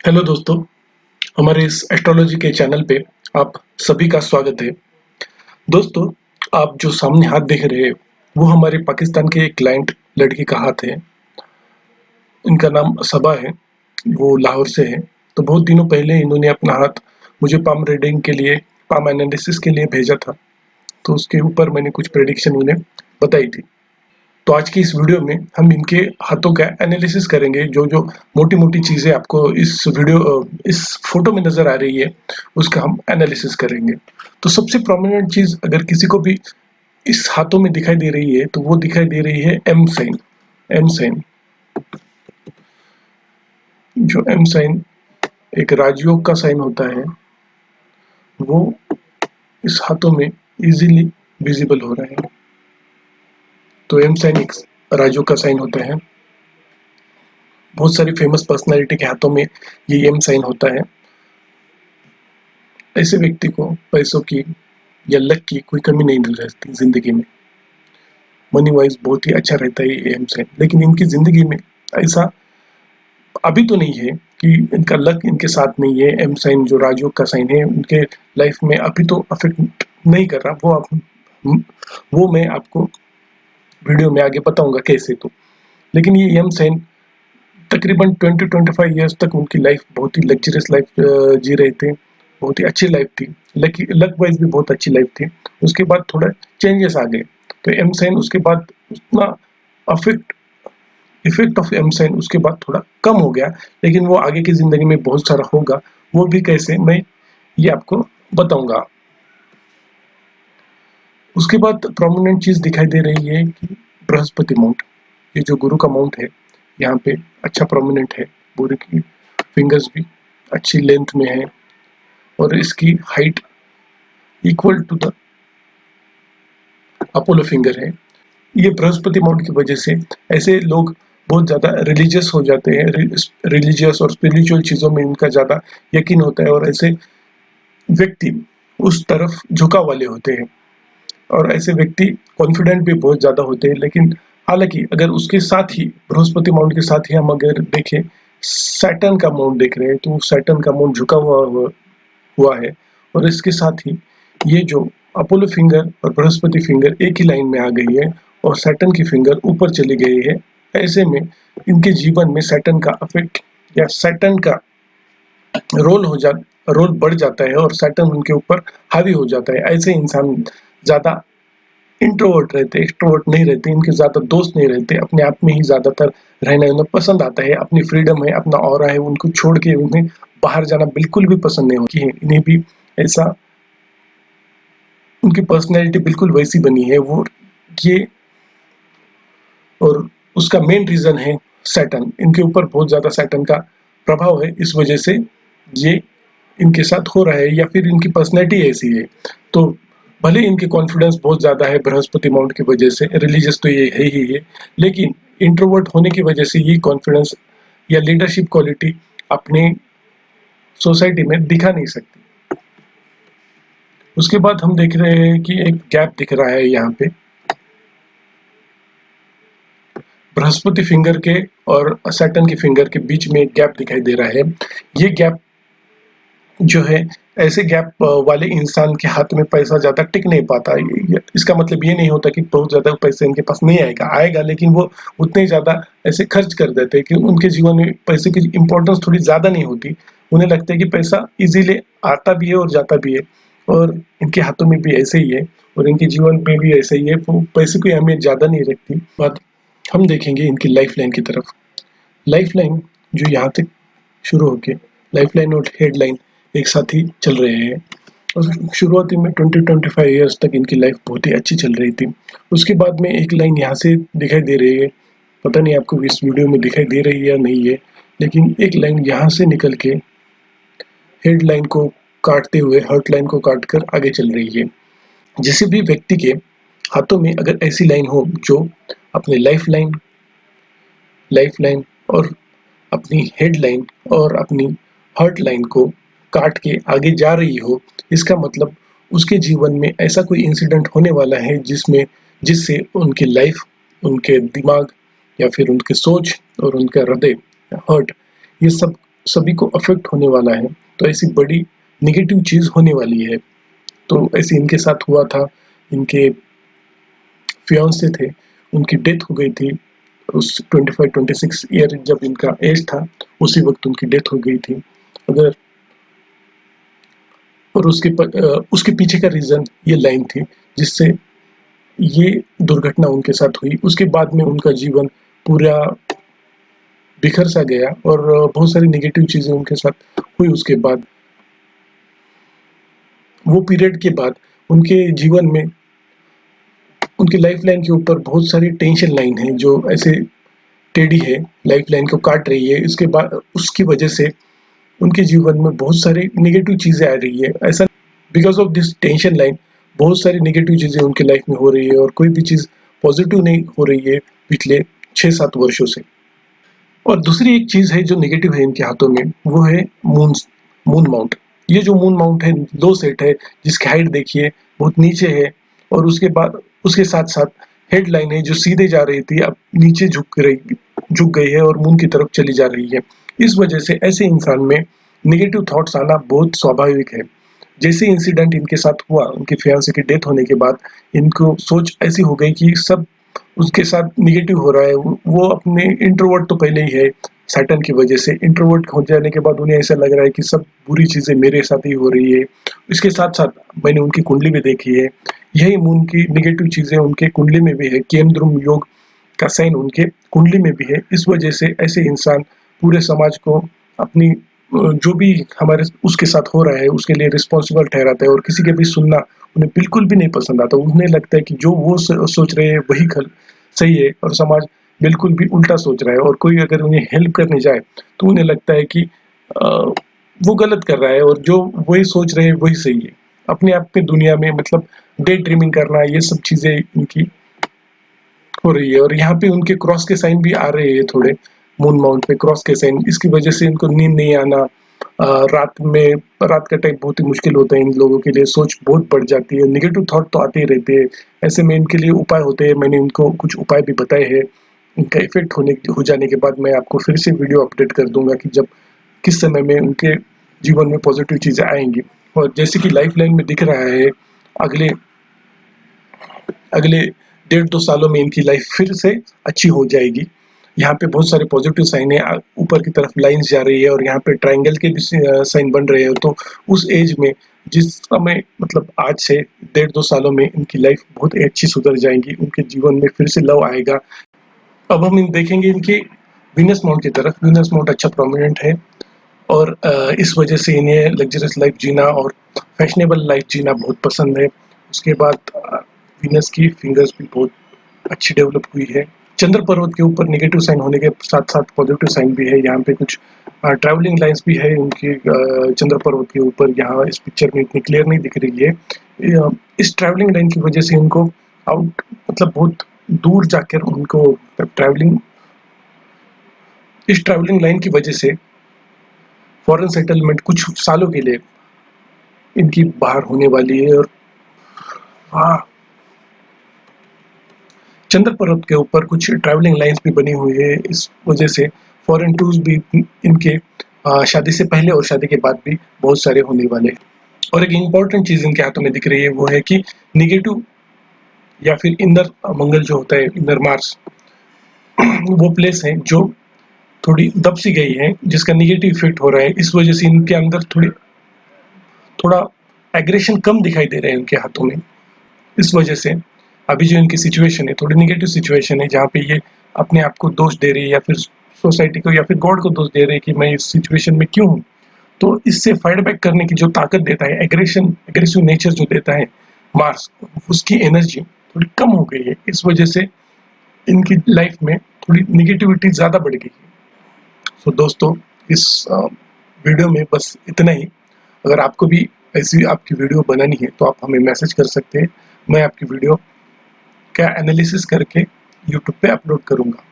Hello दोस्तों, हमारे इस एस्ट्रोलॉजी के चैनल पे आप सभी का स्वागत है। दोस्तों, आप जो सामने हाथ देख रहे हैं, वो हमारे पाकिस्तान के एक क्लाइंट लड़की का हाथ है। इनका नाम सबा है, वो लाहौर से है। तो बहुत दिनों पहले इन्होंने अपना हाथ मुझे पाम रीडिंग के लिए, पाम एनालिसिस के लिए भेजा था। तो उसके ऊपर मैंने कुछ प्रेडिक्शन उन्हें बताई थी। तो आज की इस वीडियो में हम इनके हाथों का एनालिसिस करेंगे। जो जो मोटी मोटी चीजें आपको इस फोटो में नजर आ रही है, उसका हम एनालिसिस करेंगे। तो सबसे प्रोमिनेंट चीज अगर किसी को भी इस हाथों में दिखाई दे रही है, तो वो दिखाई दे रही है एम साइन। एम साइन, जो एम साइन एक राजयोग का साइन होता है, वो इस हाथों में इजीली विजिबल हो रहा है। तो एम साइन एक राजयोग का साइन होता है। बहुत सारी फेमस पर्सनालिटी के हाथों में ये एम साइन होता है। ऐसे व्यक्ति को पैसों की या लक की कोई कमी नहीं रहती जिंदगी में। मनी वाइज बहुत ही अच्छा रहता है ये एम साइन। लेकिन इनकी जिंदगी में ऐसा अभी तो नहीं है कि इनका लक इनके साथ नहीं है। एम साइन जो राजयोग का साइन है, उनके लाइफ में अभी तो अफेक्ट नहीं कर रहा। वो मैं आपको वीडियो में आगे बताऊंगा कैसे। तो लेकिन ये एम साइन तकरीबन 20-25 ईयर्स तक उनकी लाइफ बहुत ही लग्जरियस लाइफ जी रहे थे। बहुत ही अच्छी लाइफ थी, लक वाइज भी बहुत अच्छी लाइफ थी। उसके बाद थोड़ा चेंजेस आ गए। तो एम साइन उसके बाद उतना अफेक्ट इफेक्ट ऑफ एम साइन उसके बाद थोड़ा कम हो गया। लेकिन वो आगे की जिंदगी में बहुत सारा होगा। वो भी कैसे, मैं ये आपको बताऊंगा। उसके बाद प्रोमिनेंट चीज दिखाई दे रही है कि बृहस्पति माउंट, ये जो गुरु का माउंट है, यहाँ पे अच्छा प्रोमिनेंट है। पूरे की फिंगर्स भी अच्छी लेंथ में है और इसकी height equal to the Apollo finger है। ये बृहस्पति माउंट की वजह से ऐसे लोग बहुत ज्यादा रिलीजियस हो जाते हैं। रिलीजियस और स्पिरिचुअल चीजों में इनका ज्यादा यकीन होता है और ऐसे व्यक्ति उस तरफ झुकाव वाले होते हैं। और ऐसे व्यक्ति कॉन्फिडेंट भी बहुत ज्यादा होते हैं। लेकिन हालांकि अगर उसके साथ ही बृहस्पति माउंट के साथ ही हम अगर देखें, सैटर्न का माउंट देख रहे हैं, तो सैटर्न का माउंट झुका हुआ है। और इसके साथ ही ये जो अपोलो फिंगर और बृहस्पति फिंगर एक ही लाइन में आ गई है और सैटर्न की फिंगर ऊपर चली गई है। ऐसे में इनके जीवन में सैटर्न का अफेक्ट या सैटर्न का रोल हो जा रोल बढ़ जाता है और सैटर्न उनके ऊपर हावी हो जाता है। ऐसे इंसान ज्यादा इंट्रोवर्ट रहते, एक्सट्रोवर्ट नहीं रहते, इनके ज्यादा दोस्त नहीं रहते, अपने आप में ही ज्यादातर रहना उन्हें पसंद आता है। अपनी फ्रीडम है, अपना ऑरा है, उनको छोड़ के उन्हें बाहर जाना बिल्कुल भी पसंद नहीं होती है। इन्हें भी ऐसा, उनकी पर्सनैलिटी बिल्कुल वैसी बनी है वो ये। और उसका मेन रीजन है सैटर्न। इनके ऊपर बहुत ज्यादा सैटर्न का प्रभाव है। इस वजह से ये इनके साथ हो रहा है या फिर इनकी पर्सनैलिटी ऐसी है। तो भले इनके कॉन्फिडेंस बहुत ज्यादा है बृहस्पति माउंट की वजह से, रिलीजियस तो ये है ही है, लेकिन इंट्रोवर्ट होने की वजह से ये कॉन्फिडेंस या लीडरशिप क्वालिटी अपनी सोसाइटी में दिखा नहीं सकती। उसके बाद हम देख रहे हैं कि एक गैप दिख रहा है यहाँ पे बृहस्पति फिंगर के और सैटर्न की फिंगर के बीच में एक गैप दिखाई दे रहा है। ये गैप जो है, ऐसे गैप वाले इंसान के हाथ में पैसा ज्यादा टिक नहीं पाता। इसका मतलब ये नहीं होता कि बहुत ज्यादा पैसे इनके पास नहीं आएगा, लेकिन वो उतने ज्यादा ऐसे खर्च कर देते हैं कि उनके जीवन में पैसे की इंपॉर्टेंस थोड़ी ज्यादा नहीं होती। उन्हें लगता है कि पैसा इजीली आता भी है और जाता भी है। और इनके हाथों में भी ऐसे ही है और इनके जीवन में भी ऐसे ही है। वो पैसे की अहमियत ज्यादा नहीं रखती। बात हम देखेंगे इनकी लाइफ लाइन की तरफ। लाइफ लाइन जो यहाँ तक शुरू होके लाइफ लाइन और हेडलाइन एक साथ ही चल रहे हैं। और शुरुआती में 20-25 ईयर्स तक इनकी लाइफ बहुत ही अच्छी चल रही थी। उसके बाद में एक लाइन यहाँ से दिखाई दे रही है, पता नहीं आपको इस वीडियो में दिखाई दे रही है या नहीं है, लेकिन एक लाइन यहाँ से निकल के हेड लाइन को काटते हुए हर्ट लाइन को काट कर आगे चल रही है। जिस भी व्यक्ति के हाथों में अगर ऐसी लाइन हो जो अपने लाइफ लाइन और अपनी हेडलाइन और अपनी हर्ट लाइन को काट के आगे जा रही हो, इसका मतलब उसके जीवन में ऐसा कोई इंसिडेंट होने वाला है जिससे उनकी लाइफ, उनके दिमाग या फिर उनके सोच और उनका हृदय, हर्ट, ये सब सभी को अफेक्ट होने वाला है, तो ऐसी बड़ी नेगेटिव चीज होने वाली है। तो ऐसे इनके साथ हुआ था, इनके फियांसे थे, उनकी डेथ हो गई थी उस 25-26 ईयर जब इनका एज था, उसी वक्त उनकी डेथ हो गई थी। अगर और उसके पीछे का रीजन ये लाइन थी जिससे ये दुर्घटना उनके साथ हुई। उसके बाद में उनका जीवन पूरा बिखर सा गया और बहुत सारी नेगेटिव चीजें उनके साथ हुई। उसके बाद वो पीरियड के बाद उनके जीवन में उनकी लाइफ लाइन के ऊपर बहुत सारी टेंशन लाइन है जो ऐसे टेढ़ी है, लाइफ लाइन को काट रही है। इसके बाद उसकी वजह से उनके जीवन में बहुत सारी नेगेटिव चीजें आ रही है। ऐसा because of this tension line बहुत सारी नेगेटिव चीजें उनके लाइफ में हो रही है और कोई भी चीज पॉजिटिव नहीं हो रही है पिछले 6-7 वर्षों से। और दूसरी एक चीज है जो नेगेटिव है इनके हाथों में, वो है मून माउंट। ये जो मून माउंट है, लो सेट है, जिसकी हाइट देखिए बहुत नीचे है और उसके बाद उसके साथ साथ हेडलाइन है जो सीधे जा रही थी, अब नीचे झुक गई है और मून की तरफ चली जा रही है। इस वजह से ऐसे इंसान में नेगेटिव थॉट्स आना बहुत स्वाभाविक है। जैसे इंसिडेंट इनके साथ हुआ, उनके फियांसे की डेथ होने के बाद इनको सोच ऐसी हो गई कि सब उसके साथ नेगेटिव हो रहा है। वो अपने इंट्रोवर्ट तो पहले ही है, सैटर्न की वजह से इंट्रोवर्ट हो जाने के बाद उन्हें ऐसा लग रहा है कि सब बुरी चीजें मेरे साथ ही हो रही है। इसके साथ साथ मैंने उनकी कुंडली भी देखी है, यही मून की नेगेटिव चीजें उनके कुंडली में भी है, केंद्रुम योग का साइन उनके कुंडली में भी है। इस वजह से ऐसे इंसान पूरे समाज को अपनी जो भी हमारे उसके साथ हो रहा है उसके लिए रिस्पॉन्सिबल ठहराता है और किसी के भी सुनना उन्हें बिल्कुल भी नहीं पसंद आता। उन्हें लगता है कि जो वो सोच रहे हैं वही सही है और समाज बिल्कुल भी उल्टा सोच रहा है। और कोई अगर उन्हें हेल्प करने जाए तो उन्हें लगता है कि वो गलत कर रहा है और जो वही सोच रहे हैं वही सही है। अपने आप में दुनिया में मतलब डे ड्रीमिंग करना, ये सब चीजें इनकी हो रही है। और यहाँ पे उनके क्रॉस के साइन भी आ रहे हैं थोड़े, मून माउंट पे क्रॉस के साइन, इसकी वजह से इनको नींद नहीं आना, रात का टाइम बहुत ही मुश्किल होता है इन लोगों के लिए, सोच बहुत बढ़ जाती है, नेगेटिव थॉट तो आते ही रहते हैं। ऐसे में इनके लिए उपाय होते हैं, मैंने इनको कुछ उपाय भी बताए हैं। इनका इफेक्ट हो जाने के बाद मैं आपको फिर से वीडियो अपडेट कर दूंगा कि जब किस समय में उनके जीवन में पॉजिटिव चीजें आएंगी। और जैसे कि लाइफ लाइन में दिख रहा है, अगले अगले 1.5-2 सालों में इनकी लाइफ फिर से अच्छी हो जाएगी। यहाँ पे बहुत सारे पॉजिटिव साइन है, ऊपर की तरफ लाइंस जा रही है और यहाँ पे ट्रायंगल के भी साइन बन रहे हैं। तो उस एज में जिस समय मतलब आज से 1.5-2 सालों में इनकी लाइफ बहुत ही अच्छी सुधर जाएगी, उनके जीवन में फिर से लव आएगा। अब हम देखेंगे इनके वीनस माउंट की तरफ। वीनस माउंट अच्छा प्रोमिनेंट है और इस वजह से इन्हें लग्जरियस लाइफ जीना और फैशनेबल लाइफ जीना बहुत पसंद है। उसके बाद वीनस की फिंगर्स भी बहुत अच्छी डेवलप हुई है। चंद्र पर्वत के ऊपर नेगेटिव साइन होने के साथ साथ पॉजिटिव साइन भी है। यहाँ पे कुछ ट्रैवलिंग लाइंस भी है उनकी चंद्र पर्वत के ऊपर, यहाँ इस पिक्चर में इतनी क्लियर नहीं दिख रही है। इस ट्रैवलिंग लाइन की वजह से इनको आउट मतलब बहुत दूर जाकर उनको ट्रैवलिंग इस ट्रैवलिंग लाइन की वजह से फॉरेन सेटलमेंट कुछ सालों के लिए इनकी बाहर होने वाली है। और चंद्र पर्वत के ऊपर कुछ ट्रैवलिंग लाइंस भी बनी हुई है, इस वजह से फॉरेन टूर्स भी इनके शादी से पहले और शादी के बाद भी बहुत सारे होने वाले हैं। और एक इम्पॉर्टेंट चीज इनके हाथों में दिख रही है, वो है कि नेगेटिव या फिर इनर मंगल जो होता है, इनर मार्स, वो प्लेस है जो थोड़ी दब सी गई है, जिसका नेगेटिव इफेक्ट हो रहा है। इस वजह से इनके अंदर थोड़ा एग्रेशन कम दिखाई दे रहा है इनके हाथों में। इस वजह से अभी जो इनकी सिचुएशन है थोड़ी नेगेटिव सिचुएशन है, जहाँ पे ये अपने आप को दोष दे रही है या फिर सोसाइटी को या फिर गॉड को दोष दे रही है कि मैं इस सिचुएशन में क्यों हूँ। तो इससे फाइट बैक करने की जो ताकत देता है, एग्रेसिव नेचर जो देता है मार्स, उसकी एनर्जी थोड़ी कम हो गई है। इस वजह से इनकी लाइफ में थोड़ी निगेटिविटी ज्यादा बढ़ गई है। तो दोस्तों, इस वीडियो में बस इतना ही। अगर आपको भी ऐसी आपकी वीडियो बनानी है तो आप हमें मैसेज कर सकते हैं, मैं आपकी वीडियो का एनालिसिस करके यूट्यूब पे अपलोड करूंगा।